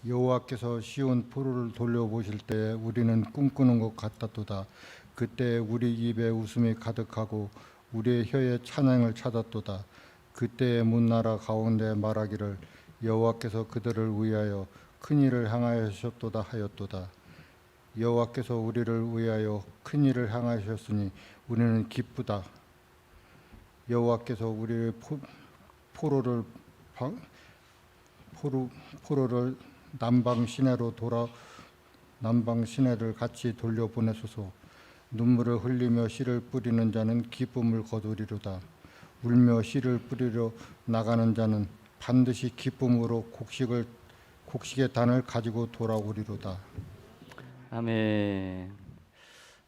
여호와께서 시온 포로를 돌려보실 때 우리는 꿈꾸는 것 같았도다. 그때 우리 입에 웃음이 가득하고 우리의 혀에 찬양을 찾았도다. 그때 문나라 가운데 말하기를 여호와께서 그들을 위하여 큰 일을 행하셨도다 하였도다. 여호와께서 우리를 위하여 큰 일을 행하셨으니 우리는 기쁘다. 여호와께서 우리의 포로를 남방 시내를 같이 돌려보내소서. 눈물을 흘리며 씨를 뿌리는 자는 기쁨을 거두리로다. 울며 씨를 뿌리러 나가는 자는 반드시 기쁨으로 곡식의 단을 가지고 돌아오리로다. 아멘.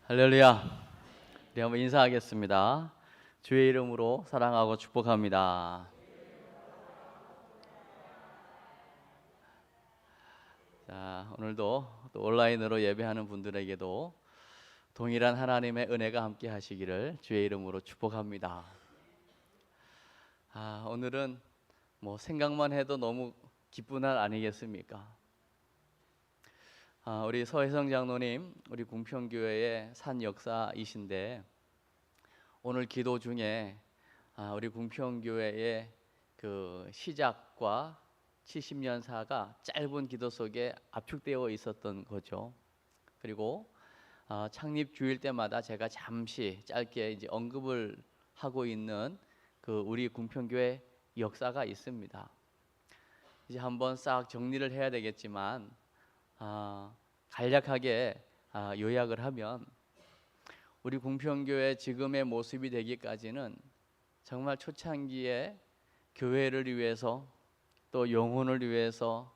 할렐루야. 우리 한번 인사하겠습니다. 주의 이름으로 사랑하고 축복합니다. 자, 오늘도 또 온라인으로 예배하는 분들에게도 동일한 하나님의 은혜가 함께 하시기를 주의 이름으로 축복합니다. 오늘은 생각만 해도 너무 기쁜 날 아니겠습니까? 우리 서혜성 장로님, 우리 궁평교회의 산 역사이신데 오늘 기도 중에 우리 궁평교회의 그 시작과 70년사가 짧은 기도 속에 압축되어 있었던 거죠. 그리고 창립 주일 때마다 제가 잠시 짧게 이제 언급을 하고 있는 그 우리 궁평교회 역사가 있습니다. 이제 한번 싹 정리를 해야 되겠지만 간략하게 요약을 하면 우리 궁평교회 지금의 모습이 되기까지는 정말 초창기에 교회를 위해서 또 영혼을 위해서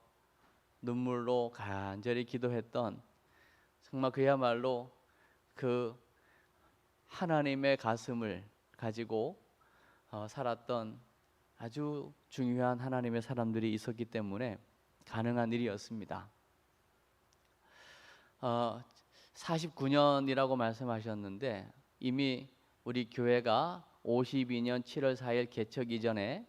눈물로 간절히 기도했던 정말 그야말로 그 하나님의 가슴을 가지고 살았던 아주 중요한 하나님의 사람들이 있었기 때문에 가능한 일이었습니다. 49년이라고 말씀하셨는데 이미 우리 교회가 52년 7월 4일 개척 이전에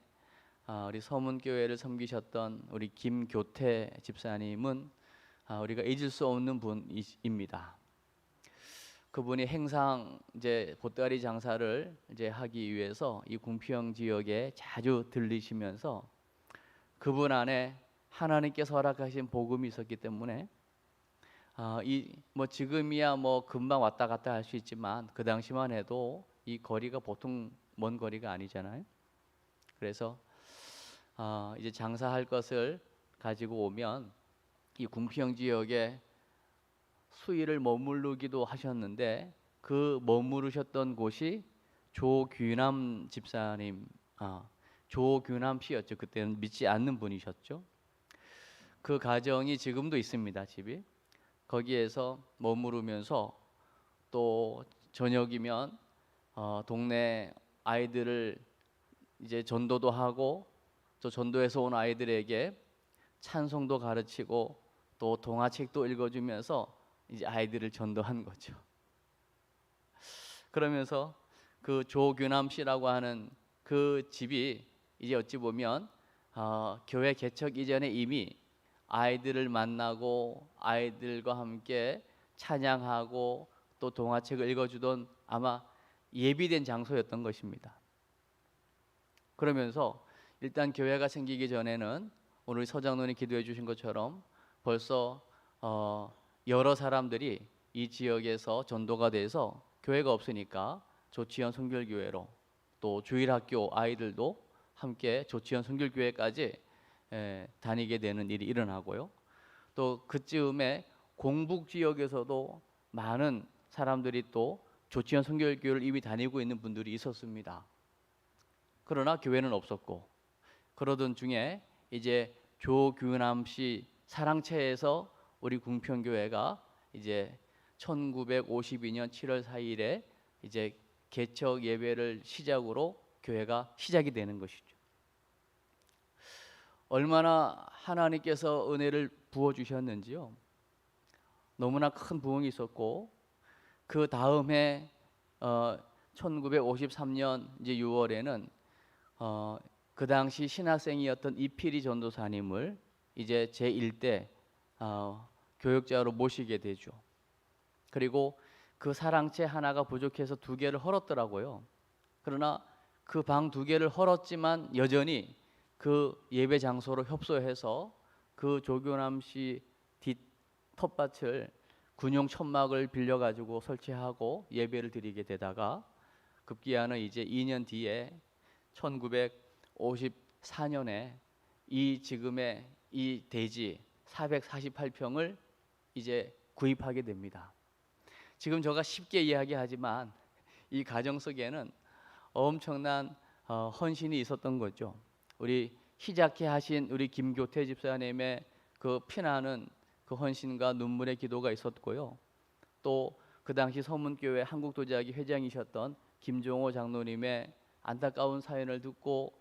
우리 서문교회를 섬기셨던 우리 김교태 집사님은 우리가 잊을 수 없는 분입니다. 그분이 행상 이제 보따리 장사를 이제 하기 위해서 이 궁평 지역에 자주 들리시면서 그분 안에 하나님께서 허락하신 복음이 있었기 때문에 지금이야 금방 왔다 갔다 할 수 있지만 그 당시만 해도 이 거리가 보통 먼 거리가 아니잖아요. 그래서 이제 장사할 것을 가지고 오면 이 궁평 지역에 수일을 머무르기도 하셨는데 그 머무르셨던 곳이 조규남 집사님, 조규남 씨였죠. 그때는 믿지 않는 분이셨죠. 그 가정이 지금도 있습니다. 집이. 거기에서 머무르면서 또 저녁이면 동네 아이들을 이제 전도도 하고 또 전도에서 온 아이들에게 찬송도 가르치고 또 동화책도 읽어주면서 이제 아이들을 전도한 거죠. 그러면서 그 조규남 씨라고 하는 그 집이 이제 어찌 보면 교회 개척 이전에 이미 아이들을 만나고 아이들과 함께 찬양하고 또 동화책을 읽어주던 아마 예비된 장소였던 것입니다. 그러면서 일단 교회가 생기기 전에는 오늘 서장로님 기도해 주신 것처럼 벌써 여러 사람들이 이 지역에서 전도가 돼서 교회가 없으니까 조치현 성결교회로 또 주일학교 아이들도 함께 조치현 성결교회까지 다니게 되는 일이 일어나고요. 또 그쯤에 공북 지역에서도 많은 사람들이 또 조치현 성결교회를 이미 다니고 있는 분들이 있었습니다. 그러나 교회는 없었고 그러던 중에 이제 조규남 씨 사랑채에서 우리 궁평교회가 이제 1952년 7월 4일에 이제 개척 예배를 시작으로 교회가 시작이 되는 것이죠. 얼마나 하나님께서 은혜를 부어 주셨는지요. 너무나 큰 부흥이 있었고 그 다음에 1953년 이제 6월에는 그 당시 신학생이었던 이필희 전도사님을 이제 제1대 교역자로 모시게 되죠. 그리고 그 사랑채 하나가 부족해서 2개를 헐었더라고요. 그러나 그 방 2개를 헐었지만 여전히 그 예배 장소로 협소해서 그 조교남 씨 뒷 텃밭을 군용 천막을 빌려 가지고 설치하고 예배를 드리게 되다가 급기야는 이제 2년 뒤에 1954년에 이 지금의 이 대지 448평을 이제 구입하게 됩니다. 지금 제가 쉽게 이야기하지만 이 가정 속에는 엄청난 헌신이 있었던 거죠. 우리 희작해 하신 우리 김교태 집사님의 그 피나는 그 헌신과 눈물의 기도가 있었고요. 또 그 당시 서문교회 한국도자기 회장이셨던 김종호 장로님의 안타까운 사연을 듣고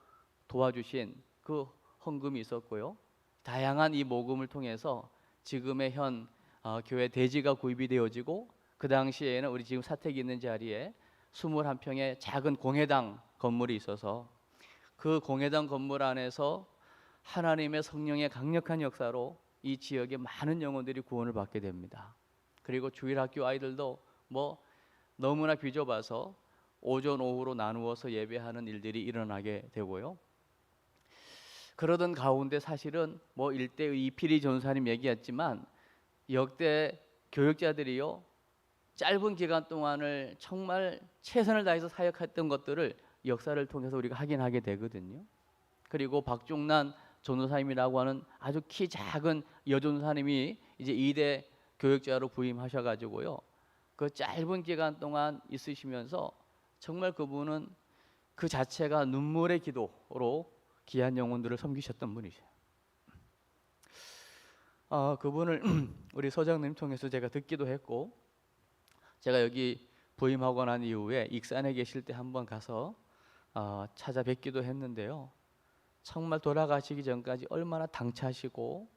도와주신 그 헌금이 있었고요. 다양한 이 모금을 통해서 지금의 현 교회 대지가 구입이 되어지고 그 당시에는 우리 지금 사택이 있는 자리에 21평의 작은 공회당 건물이 있어서 그 공회당 건물 안에서 하나님의 성령의 강력한 역사로 이 지역의 많은 영혼들이 구원을 받게 됩니다. 그리고 주일학교 아이들도 뭐 너무나 비좁아서 오전 오후로 나누어서 예배하는 일들이 일어나게 되고요. 그러던 가운데 사실은 뭐 일대의 이필희 전사님 얘기했지만 역대 교육자들이요 짧은 기간 동안을 정말 최선을 다해서 사역했던 것들을 역사를 통해서 우리가 확인하게 되거든요. 그리고 박종란 전도사님이라고 하는 아주 키 작은 여전사님이 이제 2대 교육자로 부임하셔가지고요. 그 짧은 기간 동안 있으시면서 정말 그분은 그 자체가 눈물의 기도로 귀한 영혼들을 섬기셨던 분이세요. 그분을 우리 소장님 통해서 제가 듣기도 했고, 제가 여기 부임하고 난 이후에 익산에 계실 때 한번 가서 찾아뵙기도 했는데요. 정말 돌아가시기 전까지 얼마나 당차시고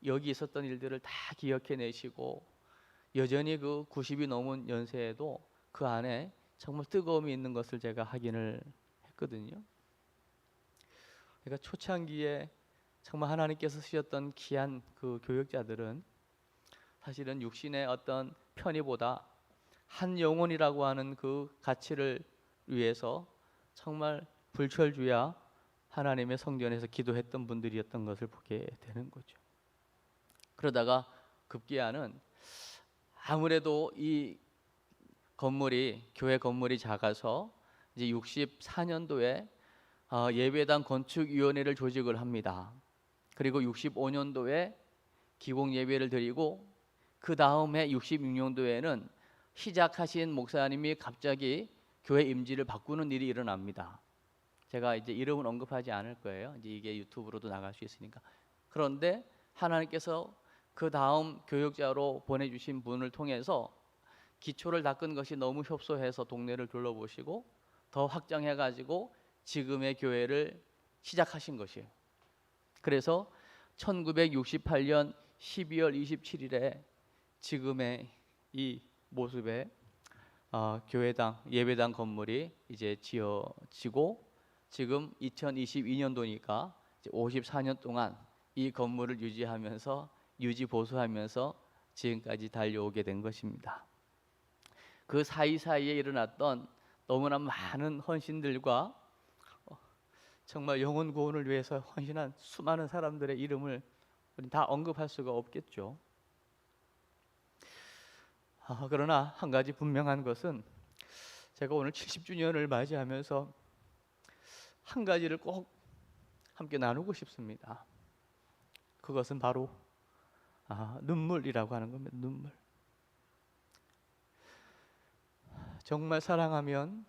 여기 있었던 일들을 다 기억해내시고 여전히 그 90이 넘은 연세에도 그 안에 정말 뜨거움이 있는 것을 제가 확인을 했거든요. 그러니까 초창기에 정말 하나님께서 쓰셨던 귀한 그 교역자들은 사실은 육신의 어떤 편의보다 한 영혼이라고 하는 그 가치를 위해서 정말 불철주야 하나님의 성전에서 기도했던 분들이었던 것을 보게 되는 거죠. 그러다가 급기야는 아무래도 이 건물이 교회 건물이 작아서 이제 64년도에 예배당 건축위원회를 조직을 합니다. 그리고 65년도에 기공 예배를 드리고 그 다음에 66년도에는 시작하신 목사님이 갑자기 교회 임지를 바꾸는 일이 일어납니다. 제가 이제 이름은 언급하지 않을 거예요. 이제 이게 유튜브로도 나갈 수 있으니까. 그런데 하나님께서 그 다음 교육자로 보내주신 분을 통해서 기초를 닦은 것이 너무 협소해서 동네를 둘러보시고 더 확장해가지고 지금의 교회를 시작하신 것이에요. 그래서 1968년 12월 27일에 지금의 이 모습의 교회당 예배당 건물이 이제 지어지고 지금 2022년도니까 54년 동안 이 건물을 유지 보수하면서 지금까지 달려오게 된 것입니다. 그 사이사이에 일어났던 너무나 많은 헌신들과 정말 영혼 구원을 위해서 헌신한 수많은 사람들의 이름을 다 언급할 수가 없겠죠. 그러나 한 가지 분명한 것은 제가 오늘 70주년을 맞이하면서 한 가지를 꼭 함께 나누고 싶습니다. 그것은 바로 눈물이라고 하는 겁니다. 눈물. 정말 사랑하면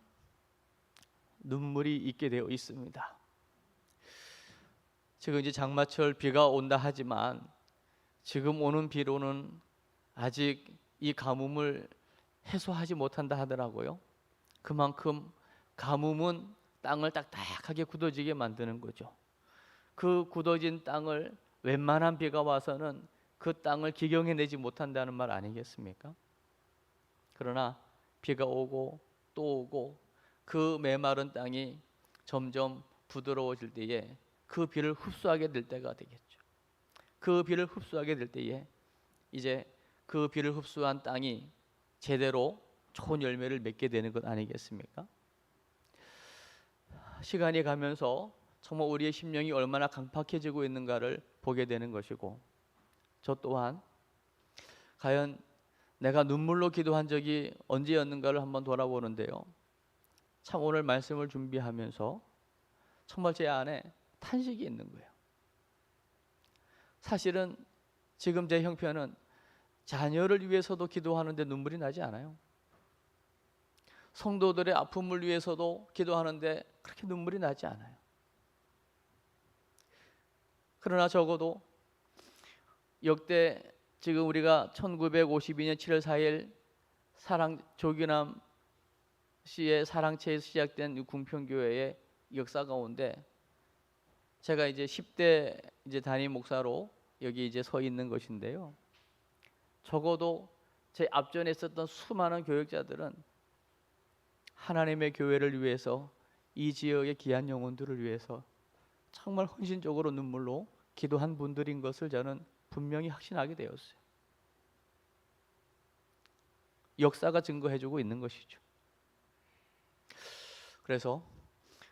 눈물이 있게 되어 있습니다. 지금 이제 장마철 비가 온다 하지만 지금 오는 비로는 아직 이 가뭄을 해소하지 못한다 하더라고요. 그만큼 가뭄은 땅을 딱딱하게 굳어지게 만드는 거죠. 그 굳어진 땅을 웬만한 비가 와서는 그 땅을 기경해내지 못한다는 말 아니겠습니까? 그러나 비가 오고 또 오고 그 메마른 땅이 점점 부드러워질 때에 그 비를 흡수하게 될 때가 되겠죠. 그 비를 흡수하게 될 때에 이제 그 비를 흡수한 땅이 제대로 좋은 열매를 맺게 되는 것 아니겠습니까? 시간이 가면서 정말 우리의 심령이 얼마나 강팍해지고 있는가를 보게 되는 것이고, 저 또한 과연 내가 눈물로 기도한 적이 언제였는가를 한번 돌아보는데요, 참 오늘 말씀을 준비하면서 정말 제 안에 탄식이 있는 거예요. 사실은 지금 제 형편은 자녀를 위해서도 기도하는데 눈물이 나지 않아요. 성도들의 아픔을 위해서도 기도하는데 그렇게 눈물이 나지 않아요. 그러나 적어도 역대 지금 우리가 1952년 7월 4일 조규남 씨의 사랑채에서 시작된 이 궁평교회의 역사 가운데 제가 이제 10대 이제 담임 목사로 여기 이제 서 있는 것인데요, 적어도 제 앞전에 있었던 수많은 교역자들은 하나님의 교회를 위해서, 이 지역의 귀한 영혼들을 위해서 정말 헌신적으로 눈물로 기도한 분들인 것을 저는 분명히 확신하게 되었어요. 역사가 증거해주고 있는 것이죠. 그래서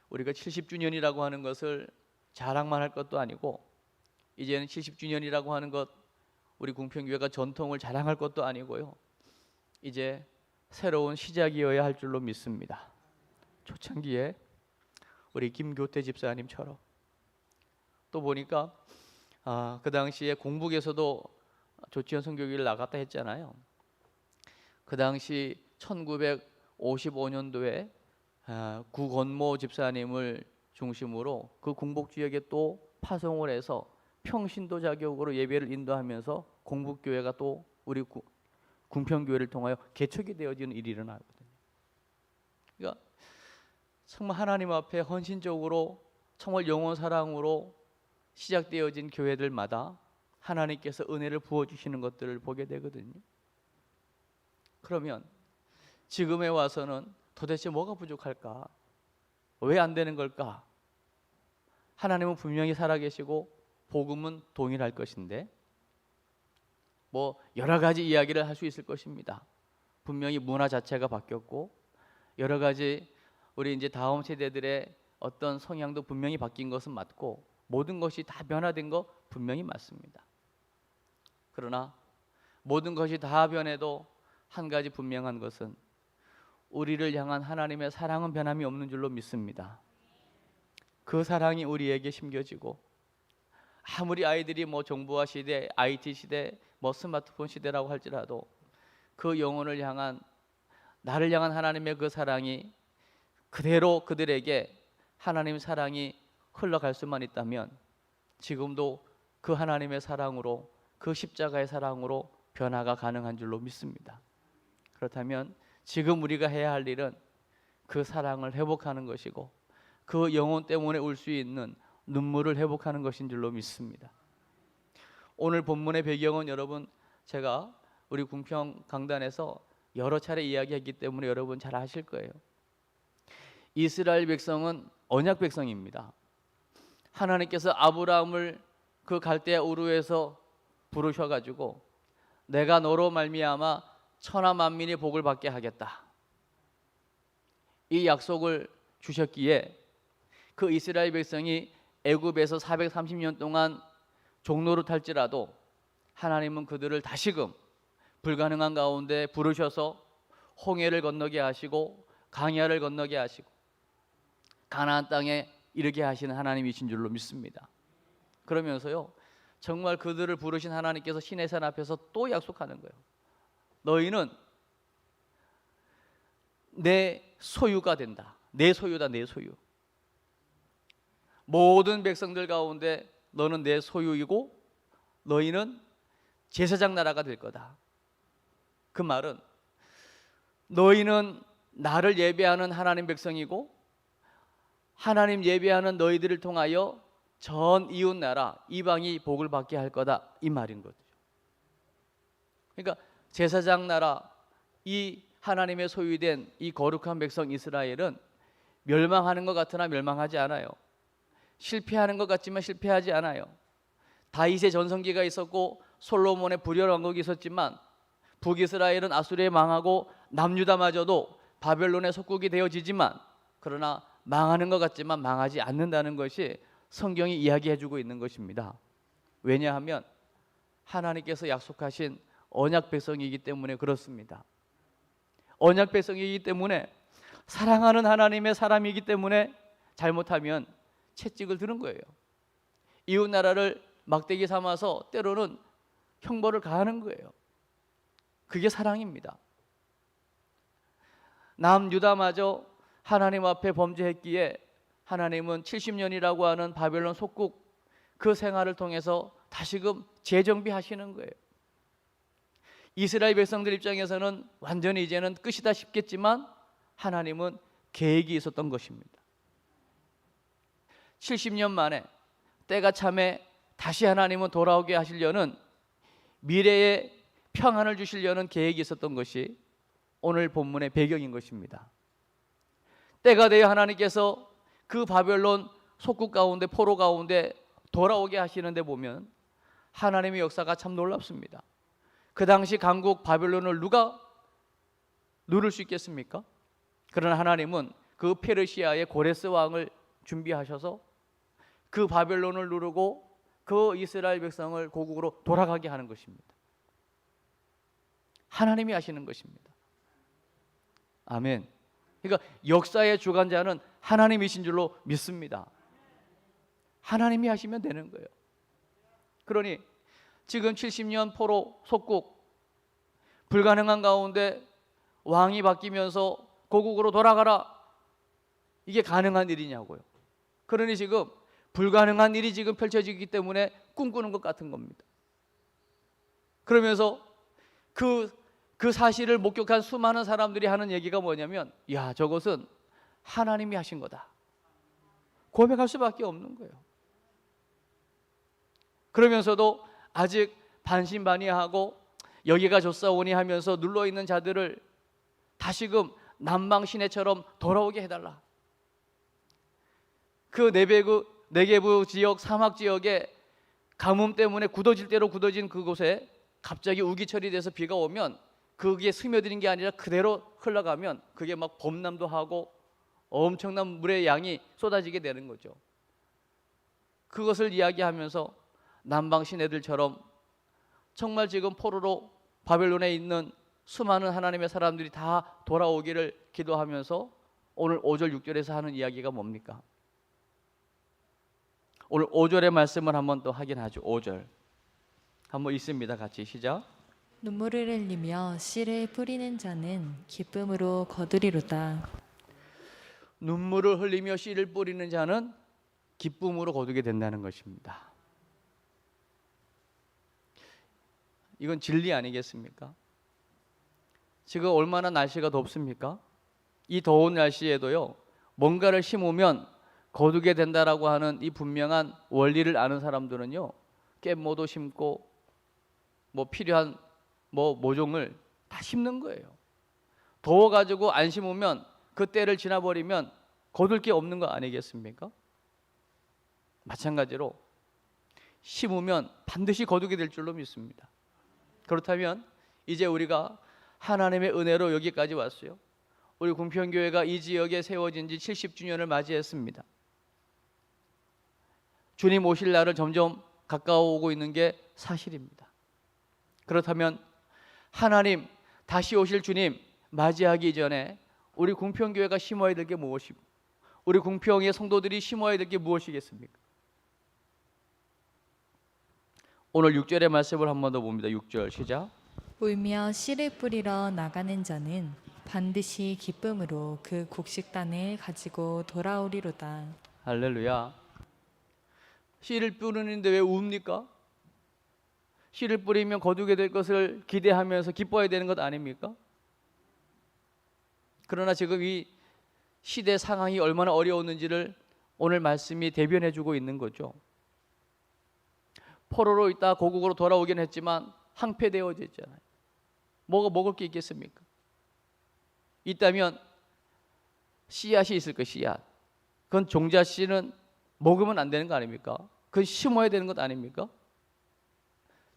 우리가 70주년이라고 하는 것을 자랑만 할 것도 아니고, 이제는 70주년이라고 하는 것, 우리 궁평교회가 전통을 자랑할 것도 아니고요, 이제 새로운 시작이어야 할 줄로 믿습니다. 초창기에 우리 김교태 집사님처럼, 또 보니까 그 당시에 공북에서도 조치현 선교기를 나갔다 했잖아요. 그 당시 1955년도에 구건모 집사님을 중심으로 그 공북 지역에 또 파송을 해서 평신도 자격으로 예배를 인도하면서 공북교회가 또 우리 궁평교회를 통하여 개척이 되어지는 일이 일어나거든요. 그러니까 정말 하나님 앞에 헌신적으로 정말 영혼 사랑으로 시작되어진 교회들마다 하나님께서 은혜를 부어주시는 것들을 보게 되거든요. 그러면 지금에 와서는 도대체 뭐가 부족할까? 왜 안 되는 걸까? 하나님은 분명히 살아계시고 복음은 동일할 것인데, 뭐 여러 가지 이야기를 할 수 있을 것입니다. 분명히 문화 자체가 바뀌었고, 여러 가지 우리 이제 다음 세대들의 어떤 성향도 분명히 바뀐 것은 맞고, 모든 것이 다 변화된 거 분명히 맞습니다. 그러나 모든 것이 다 변해도 한 가지 분명한 것은 우리를 향한 하나님의 사랑은 변함이 없는 줄로 믿습니다. 그 사랑이 우리에게 심겨지고, 아무리 아이들이 뭐 정보화 시대, IT 시대, 뭐 스마트폰 시대라고 할지라도 그 영혼을 향한, 나를 향한 하나님의 그 사랑이 그대로 그들에게 하나님의 사랑이 흘러갈 수만 있다면 지금도 그 하나님의 사랑으로, 그 십자가의 사랑으로 변화가 가능한 줄로 믿습니다. 그렇다면 지금 우리가 해야 할 일은 그 사랑을 회복하는 것이고, 그 영혼 때문에 울 수 있는 눈물을 회복하는 것인 줄로 믿습니다. 오늘 본문의 배경은 여러분, 제가 우리 궁평 강단에서 여러 차례 이야기했기 때문에 여러분 잘 아실 거예요. 이스라엘 백성은 언약 백성입니다. 하나님께서 아브라함을 그 갈대아 우르에서 부르셔가지고 내가 너로 말미암아 천하 만민이 복을 받게 하겠다, 이 약속을 주셨기에 그 이스라엘 백성이 애굽에서 430년 동안 종노릇 할지라도 하나님은 그들을 다시금 불가능한 가운데 부르셔서 홍해를 건너게 하시고 강야를 건너게 하시고 가나안 땅에 이르게 하시는 하나님이신 줄로 믿습니다. 그러면서요, 정말 그들을 부르신 하나님께서 시내산 앞에서 또 약속하는 거예요. 너희는 내 소유가 된다. 내 소유다, 내 소유. 모든 백성들 가운데 너는 내 소유이고 너희는 제사장 나라가 될 거다. 그 말은 너희는 나를 예배하는 하나님 백성이고, 하나님 예배하는 너희들을 통하여 전 이웃 나라 이방이 복을 받게 할 거다, 이 말인 거죠. 그러니까 제사장 나라, 이 하나님의 소유된 이 거룩한 백성 이스라엘은 멸망하는 것 같으나 멸망하지 않아요. 실패하는 것 같지만 실패하지 않아요. 다윗의 전성기가 있었고 솔로몬의 불혈 왕국이 있었지만 북이스라엘은 아수르에 망하고 남유다마저도 바벨론의 속국이 되어지지만 그러나 망하는 것 같지만 망하지 않는다는 것이 성경이 이야기해주고 있는 것입니다. 왜냐하면 하나님께서 약속하신 언약 백성이기 때문에 그렇습니다. 언약 백성이기 때문에 사랑하는 하나님의 사람이기 때문에 잘못하면 채찍을 드는 거예요. 이웃 나라를 막대기 삼아서 때로는 형벌을 가하는 거예요. 그게 사랑입니다. 남유다마저 하나님 앞에 범죄했기에 하나님은 70년이라고 하는 바벨론 속국 그 생활을 통해서 다시금 재정비하시는 거예요. 이스라엘 백성들 입장에서는 완전히 이제는 끝이다 싶겠지만 하나님은 계획이 있었던 것입니다. 70년 만에 때가 참에 다시 하나님은 돌아오게 하시려는 미래의 평안을 주시려는 계획이 있었던 것이 오늘 본문의 배경인 것입니다. 때가 되어 하나님께서 그 바벨론 속국 가운데 포로 가운데 돌아오게 하시는데 보면 하나님의 역사가 참 놀랍습니다. 그 당시 강국 바벨론을 누가 누를 수 있겠습니까? 그러나 하나님은 그 페르시아의 고레스 왕을 준비하셔서 그 바벨론을 누르고 그 이스라엘 백성을 고국으로 돌아가게 하는 것입니다. 하나님이 하시는 것입니다. 아멘. 그러니까 역사의 주관자는 하나님이신 줄로 믿습니다. 하나님이 하시면 되는 거예요. 그러니 지금 70년 포로 속국 불가능한 가운데 왕이 바뀌면서 고국으로 돌아가라, 이게 가능한 일이냐고요. 그러니 지금 불가능한 일이 지금 펼쳐지기 때문에 꿈꾸는 것 같은 겁니다. 그러면서 그 사실을 목격한 수많은 사람들이 하는 얘기가 뭐냐면, 야, 저것은 하나님이 하신 거다, 고백할 수밖에 없는 거예요. 그러면서도 아직 반신반의하고 여기가 좋사오니 하면서 눌러있는 자들을 다시금 남방 시내처럼 돌아오게 해달라. 그 네게부 지역, 사막 지역에 가뭄 때문에 굳어질 대로 굳어진 그곳에 갑자기 우기철이 돼서 비가 오면 그게 스며드는 게 아니라 그대로 흘러가면 그게 막 범람도 하고 엄청난 물의 양이 쏟아지게 되는 거죠. 그것을 이야기하면서 남방 시내들처럼 정말 지금 포로로 바벨론에 있는 수많은 하나님의 사람들이 다 돌아오기를 기도하면서 오늘 5절 6절에서 하는 이야기가 뭡니까? 오늘 5절의 말씀을 한번 또 확인하죠. 5절 한번 읽습니다. 같이 시작. 눈물을 흘리며 씨를 뿌리는 자는 기쁨으로 거두리로다. 눈물을 흘리며 씨를 뿌리는 자는 기쁨으로 거두게 된다는 것입니다. 이건 진리 아니겠습니까? 지금 얼마나 날씨가 덥습니까? 이 더운 날씨에도요, 뭔가를 심으면 거두게 된다라고 하는 이 분명한 원리를 아는 사람들은요, 깻모도 심고 뭐 필요한 모종을 다 심는 거예요. 더워가지고 안 심으면 그 때를 지나버리면 거둘 게 없는 거 아니겠습니까? 마찬가지로 심으면 반드시 거두게 될 줄로 믿습니다. 그렇다면 이제 우리가 하나님의 은혜로 여기까지 왔어요. 우리 궁평교회가 이 지역에 세워진 지 70주년을 맞이했습니다. 주님 오실 날을 점점 가까워오고 있는 게 사실입니다. 그렇다면 하나님 다시 오실 주님 맞이하기 전에 우리 궁평교회가 심어야 될 게 무엇이고 우리 궁평의 성도들이 심어야 될 게 무엇이겠습니까? 오늘 6절의 말씀을 한 번 더 봅니다. 6절 시작. 울며 씨를 뿌리러 나가는 자는 반드시 기쁨으로 그 곡식단을 가지고 돌아오리로다. 할렐루야. 씨를 뿌리는데 왜 웁니까? 씨를 뿌리면 거두게 될 것을 기대하면서 기뻐해야 되는 것 아닙니까? 그러나 지금 이 시대 상황이 얼마나 어려웠는지를 오늘 말씀이 대변해 주고 있는 거죠. 포로로 있다 고국으로 돌아오긴 했지만 항폐되어져 있잖아요. 뭐가 먹을 게 있겠습니까? 있다면 씨앗이 있을 거, 씨앗. 그건 종자 씨는 먹으면 안 되는 거 아닙니까? 그건 심어야 되는 것 아닙니까?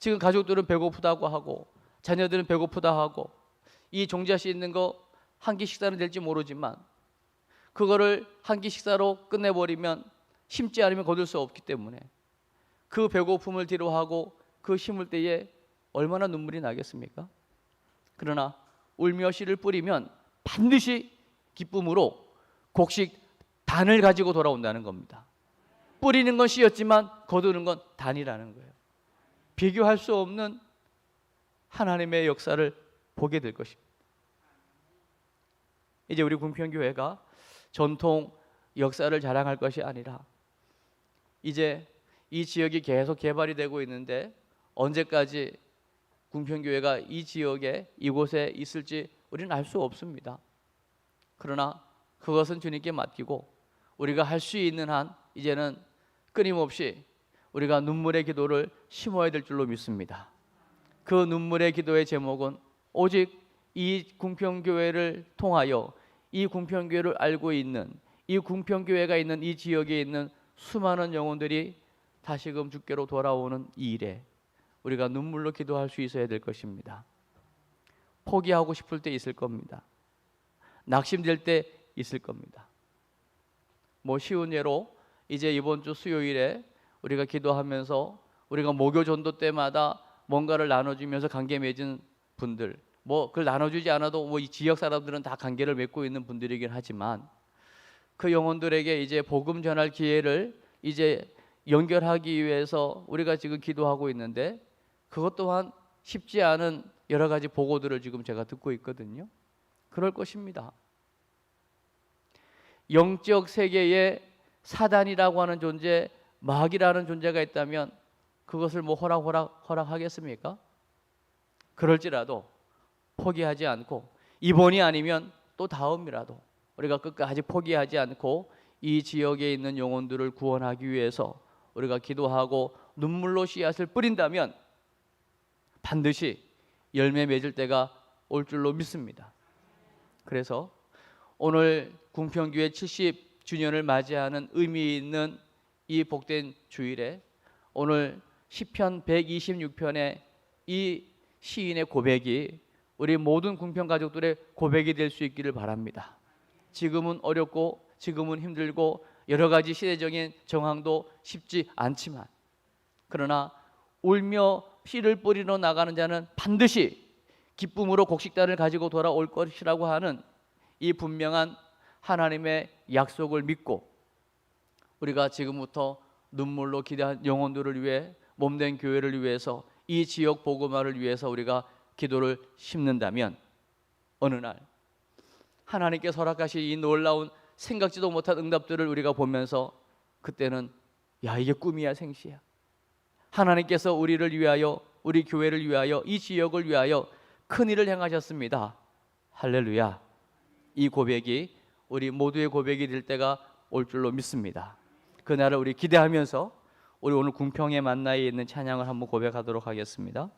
지금 가족들은 배고프다고 하고 자녀들은 배고프다 하고 이 종자 씻는 거 한 끼 식사는 될지 모르지만 그거를 한 끼 식사로 끝내버리면 심지 않으면 거둘 수 없기 때문에 그 배고픔을 뒤로하고 그 심을 때에 얼마나 눈물이 나겠습니까? 그러나 울며 씨를 뿌리면 반드시 기쁨으로 곡식 단을 가지고 돌아온다는 겁니다. 뿌리는 건 씨였지만 거두는 건 단이라는 거예요. 비교할 수 없는 하나님의 역사를 보게 될 것입니다. 이제 우리 궁평교회가 전통 역사를 자랑할 것이 아니라 이제 이 지역이 계속 개발이 되고 있는데 언제까지 궁평교회가 이 지역에 이곳에 있을지 우리는 알 수 없습니다. 그러나 그것은 주님께 맡기고 우리가 할 수 있는 한 이제는 끊임없이 우리가 눈물의 기도를 심어야 될 줄로 믿습니다. 그 눈물의 기도의 제목은 오직 이 궁평교회를 통하여 이 궁평교회를 알고 있는 이 궁평교회가 있는 이 지역에 있는 수많은 영혼들이 다시금 주께로 돌아오는 이 일에 우리가 눈물로 기도할 수 있어야 될 것입니다. 포기하고 싶을 때 있을 겁니다. 낙심될 때 있을 겁니다. 뭐 쉬운 예로 이제 이번 주 수요일에 우리가 기도하면서 우리가 목요 전도 때마다 뭔가를 나눠주면서 관계 맺은 분들, 뭐 그걸 나눠주지 않아도 뭐 이 지역 사람들은 다 관계를 맺고 있는 분들이긴 하지만 그 영혼들에게 이제 복음 전할 기회를 이제 연결하기 위해서 우리가 지금 기도하고 있는데 그것 또한 쉽지 않은 여러 가지 보고들을 지금 제가 듣고 있거든요. 그럴 것입니다. 영적 세계에 사단이라고 하는 존재, 마귀라는 존재가 있다면 그것을 뭐 허락하겠습니까? 그럴지라도 포기하지 않고 이번이 아니면 또 다음이라도 우리가 끝까지 포기하지 않고 이 지역에 있는 영혼들을 구원하기 위해서 우리가 기도하고 눈물로 씨앗을 뿌린다면 반드시 열매 맺을 때가 올 줄로 믿습니다. 그래서 오늘 궁평교회 70주년을 맞이하는 의미 있는 이 복된 주일에 오늘 시편 126편의 이 시인의 고백이 우리 모든 궁평 가족들의 고백이 될 수 있기를 바랍니다. 지금은 어렵고 지금은 힘들고 여러 가지 시대적인 정황도 쉽지 않지만 그러나 울며 씨를 뿌리러 나가는 자는 반드시 기쁨으로 곡식단을 가지고 돌아올 것이라고 하는 이 분명한 하나님의 약속을 믿고 우리가 지금부터 눈물로 기대한 영혼들을 위해 몸된 교회를 위해서 이 지역 복음화를 위해서 우리가 기도를 심는다면 어느 날 하나님께서 허락하신 이 놀라운 생각지도 못한 응답들을 우리가 보면서 그때는 야 이게 꿈이야 생시야. 하나님께서 우리를 위하여 우리 교회를 위하여 이 지역을 위하여 큰 일을 행하셨습니다. 할렐루야. 이 고백이 우리 모두의 고백이 될 때가 올 줄로 믿습니다. 그날을 우리 기대하면서 우리 오늘 궁평의 만나에 있는 찬양을 한번 고백하도록 하겠습니다.